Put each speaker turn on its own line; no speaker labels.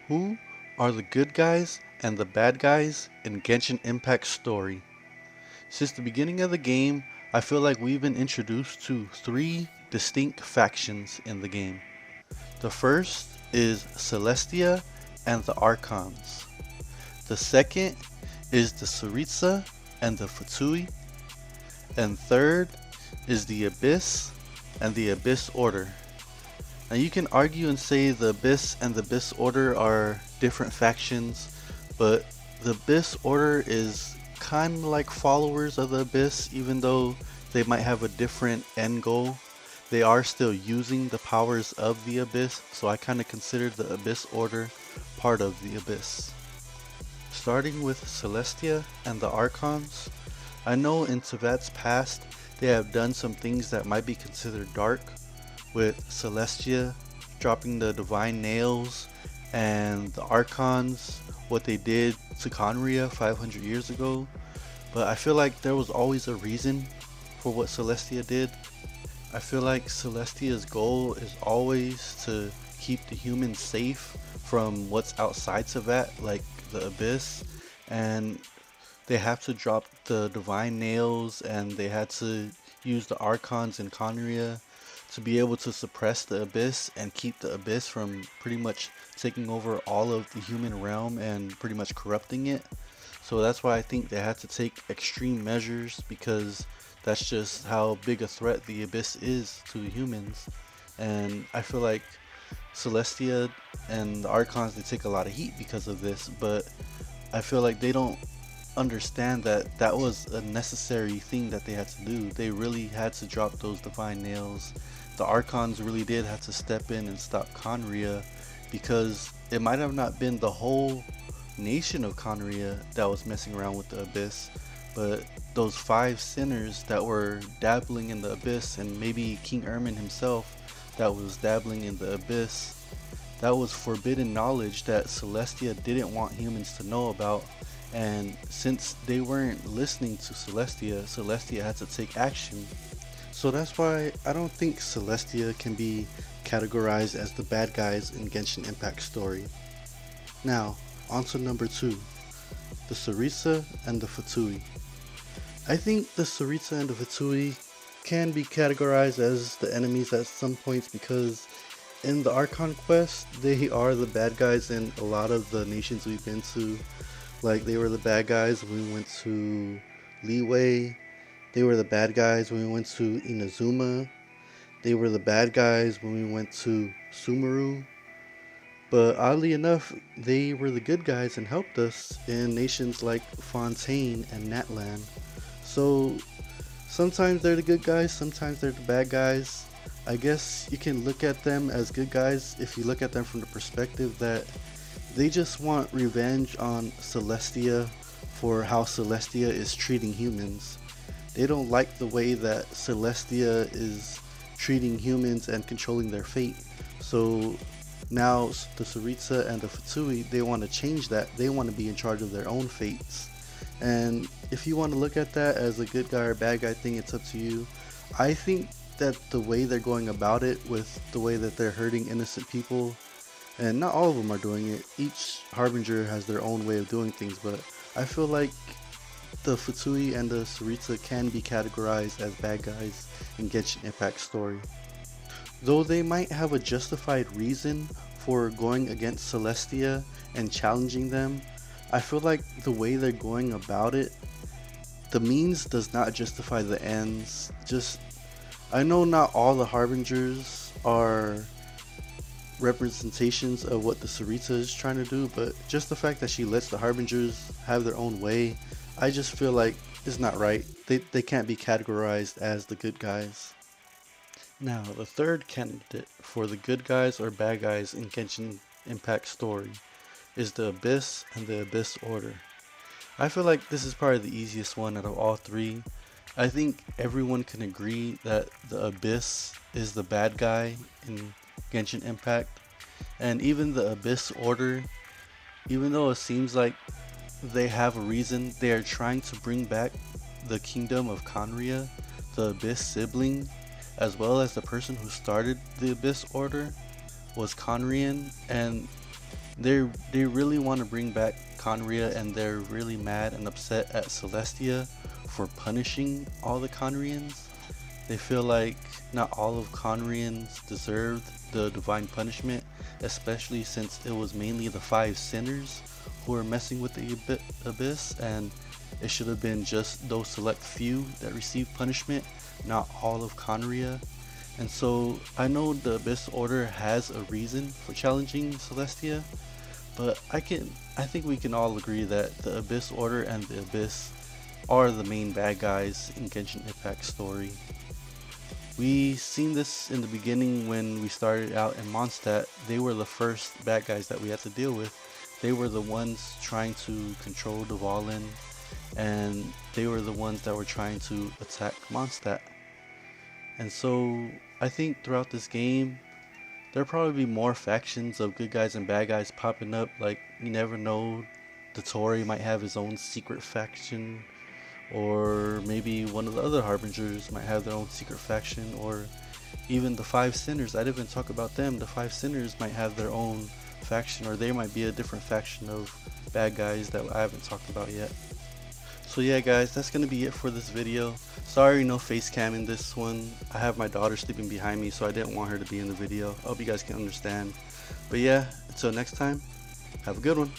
Who are the good guys and the bad guys in Genshin Impact Story? Since the beginning of the game, I feel like we've been introduced to three distinct factions in the game. The first is Celestia and the Archons. The second is the Saritsa and the Fatui. And third is the Abyss and the Abyss Order. Now you can argue and say the Abyss and the Abyss Order are different factions, but the Abyss Order is kind of like followers of the Abyss, even though they might have a different end goal. They are still using the powers of the Abyss, so I kind of consider the Abyss Order part of the Abyss. Starting with Celestia and the Archons, I know in Tevat's past they have done some things that might be considered dark, with Celestia dropping the divine nails and the Archons, what they did to Conria 500 years ago. But I feel like there was always a reason for what Celestia did. I feel like Celestia's goal is always to keep the humans safe from what's outside Tevat, like the Abyss, and they have to drop the divine nails and they had to use the Archons in Conria to be able to suppress the Abyss and keep the Abyss from pretty much taking over all of the human realm and pretty much corrupting it. So that's why I think they had to take extreme measures, because that's just how big a threat the Abyss is to humans. And I feel like Celestia and the Archons, they take a lot of heat because of this, but I feel like they don't understand that that was a necessary thing that they had to do. They really had to drop those divine nails. The Archons really did have to step in and stop Conria, because it might have not been the whole nation of Conria that was messing around with the Abyss, but those five sinners that were dabbling in the Abyss, and maybe King Ermin himself that was dabbling in the Abyss. That was forbidden knowledge that Celestia didn't want humans to know about, and since they weren't listening to Celestia, Celestia had to take action. So that's why I don't think Celestia can be categorized as the bad guys in Genshin Impact Story. Now, on to number 2, the Sarisa and the Fatui. I think the Sarisa and the Fatui can be categorized as the enemies at some points, because in the Archon quest, they are the bad guys in a lot of the nations we've been to. Like, they were the bad guys when we went to Leeway. They were the bad guys when we went to Inazuma. They were the bad guys when we went to Sumeru. But oddly enough, they were the good guys and helped us in nations like Fontaine and Natlan. So sometimes they're the good guys, sometimes they're the bad guys. I guess you can look at them as good guys if you look at them from the perspective that they just want revenge on Celestia for how Celestia is treating humans. They don't like the way that Celestia is treating humans and controlling their fate. So now the Saritsa and the Fatui, they want to change that. They want to be in charge of their own fates. And if you want to look at that as a good guy or bad guy thing, it's up to you. I think that the way they're going about it, with the way that they're hurting innocent people, and not all of them are doing it. Each Harbinger has their own way of doing things, but I feel like the Fatui and the Saritsa can be categorized as bad guys in Genshin Impact Story. Though they might have a justified reason for going against Celestia and challenging them, I feel like the way they're going about it, the means does not justify the ends. Just, I know not all the Harbingers are representations of what the Sarita is trying to do, but just the fact that she lets the Harbingers have their own way, I just feel like it's not right. They can't be categorized as the good guys. Now, the third candidate for the good guys or bad guys in Genshin Impact Story is the Abyss and the Abyss Order. I feel like this is probably the easiest one out of all three. I think everyone can agree that the Abyss is the bad guy in Genshin Impact, and even the Abyss Order, even though it seems like they have a reason, they are trying to bring back the kingdom of Conria, the Abyss sibling, as well as the person who started the Abyss Order was Conrian, and They really want to bring back Conria, and they're really mad and upset at Celestia for punishing all the Conrians. They feel like not all of Conrians deserved the divine punishment, especially since it was mainly the five sinners who were messing with the abyss, and it should have been just those select few that received punishment, not all of Conria. And so I know the Abyss Order has a reason for challenging Celestia, but I think we can all agree that the Abyss Order and the Abyss are the main bad guys in Genshin Impact Story. We seen this in the beginning when we started out in Mondstadt. They were the first bad guys that we had to deal with. They were the ones trying to control Dvalin, and they were the ones that were trying to attack Mondstadt. And so I think throughout this game, there'll probably be more factions of good guys and bad guys popping up. Like, you never know, the Tory might have his own secret faction, or maybe one of the other Harbingers might have their own secret faction, or even the Five Sinners. I didn't even talk about them. The Five Sinners might have their own faction, or they might be a different faction of bad guys that I haven't talked about yet. So yeah guys, that's gonna be it for this video. Sorry no face cam in this one. I have my daughter sleeping behind me, so I didn't want her to be in the video. I hope you guys can understand. But yeah, until next time, have a good one.